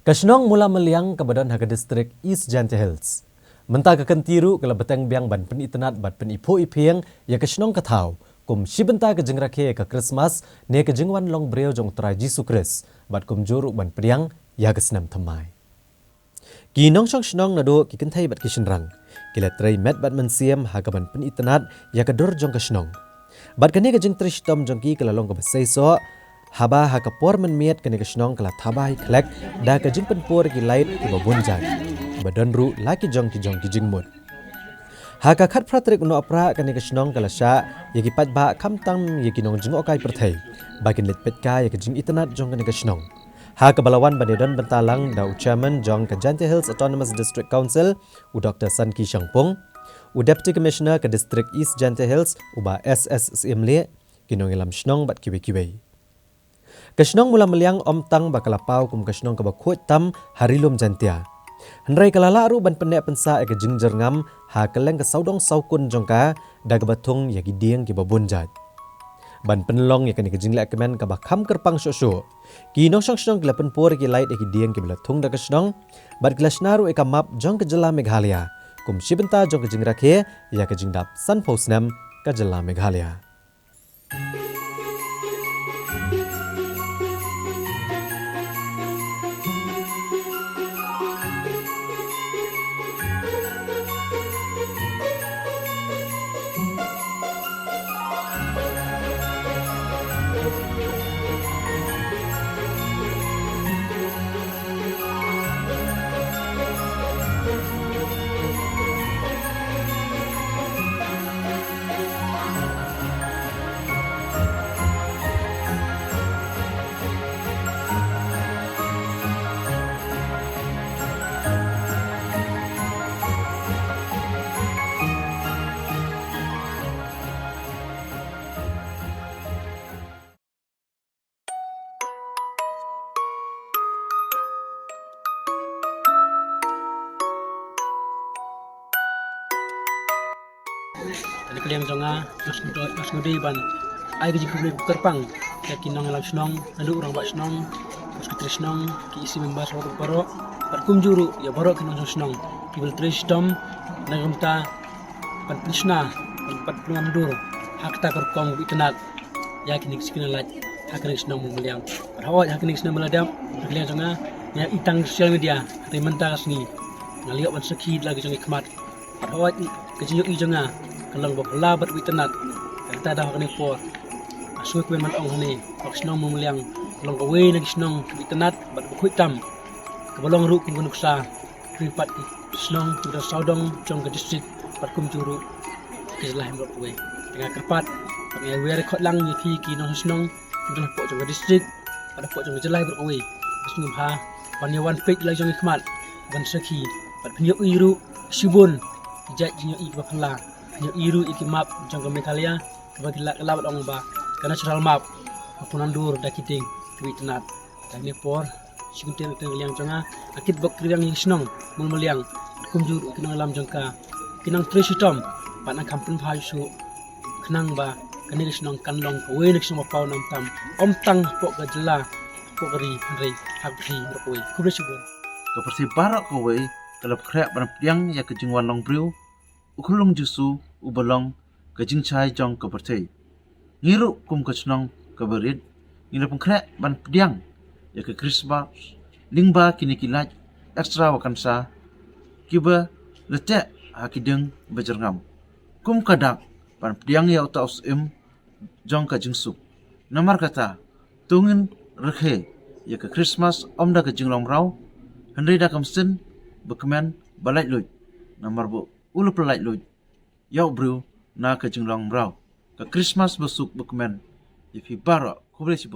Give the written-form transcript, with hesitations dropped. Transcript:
Kasnong mula meliang kebadan haga distrik East Jante Hills. Mentah kakan tiru kala beteng biang ban penitenat bat penipu ipiang ya kasnong katau. Kum shibenta ke jengrakhe ke Christmas ne ke jengwan long breo jong trai Jisu Kris bat kum juru ban priang ya kesnam thamai. Kinong shong shnong nado kikenthai bat kishenrang. Kila trai met bat mensiam haga ban penitenat ya kedor jong kasnong. Bat kane ke jeng trishtom jong ki kala long ke basaiso haba ha kapor men miet kene kesnong kala thabai khlek da ka jing penpor ki lait ki babun jang badan ru la ki jong ki jing mut ha ka khat pratrik no apra kene kesnong kala sha ye ki pat ba kham tam ye ki nong jing okai perthai ba kin lit pet ka ye ki jing itanat jong kene kesnong ha ka balawan banedon bentalang da chairman jong ka Jante Hills Autonomous District Council u Dr San Ki Shangpong u Deputy Commissioner ka District East Jante Hills u ba SSCM le kinong ilam snong bat kiwe Kasnong mula meliang om tang bakalapau kum kasnong kabakut tam harilum jantia. Henrai kalala aru ban pendek pensa eke jingjer ngam ha keleng ke saudong saukun jongka da kebatung ya gidiang ki babunjat. Ban penlong ya kene ke jinglek kemen kabakam kerpang syosyo. Ki nong shong kila penpur ki lait eki diang ki belatung da kasnong bat kelasnaru eka map jong ke jela Meghalaya. Kum shibenta jong ke jingrakhe ya ke jingdap San Posnam ke jela Meghalaya. Tadi kalian jonga mas ngudi ban ai ke jikubli kerpang ya kinong lam snong lalu orang bak snong mas ketri snong ki isi membas waktu barok kum juru ya barok kinong snong ki bel tristom nagamta pan krishna pan plum dur hak ta kerkong bi kenat ya kinik sikina laj hak kinik snong muliang hawat hak kinik snong meladam kalian jonga ya itang sosial media rementa kasni ngaliok ban sekid lagi jongi kemat hawat kejiyuk i jonga kalau bapala bat witenat kita dah kena por asuk men man ong hani pak snong muliang kalau kawe nang snong witenat bat bukui tam kebalong ru kum nuksa ripat snong kita saudong jong ke distrik pat kum juru kelah mbok we tengah kerpat pakai we rekod lang ni ki nong snong kita pok jong ke distrik ada pok jong jelai brok we asung ha panyawan page lai jong ikmat ban saki pat penyuk iru sibun jat jinyo ik bapala nyo iru iki map jong ke Meghalaya bagi labat ong ba kana natural map apunandur dakiting tweet nat tani por singtem liang jonga akit bok kriang snong mul meliang kumjur kinang lam jongka kinang tresitom pana kampun phaisu khnang ba kani snong kanlong ko we nek suma pau nam tam om tang pok gajla pokri rei habri rokoi kubresibon ke persibarak kowe kalau krek ban piang ya ke jingwan long briu ukulong jusu ubalong ke jingchai jong ke pertai ngiru kum ke snong ke berit ngila pengkrek ban piang ya ke Christmas lingba kini kilat ekstra wakansa kiba lecek hakideng bejerngam kum kadak ban piang ya utaus jong ke jingsuk namar kata tungin rekhe ya ke Christmas omda ke jinglong rau hendai da kamsen bekemen balai luj namar bu ulu pelai luj yau bru na ke jinglong rau ke Christmas besuk bekemen ifi bara kubre sibun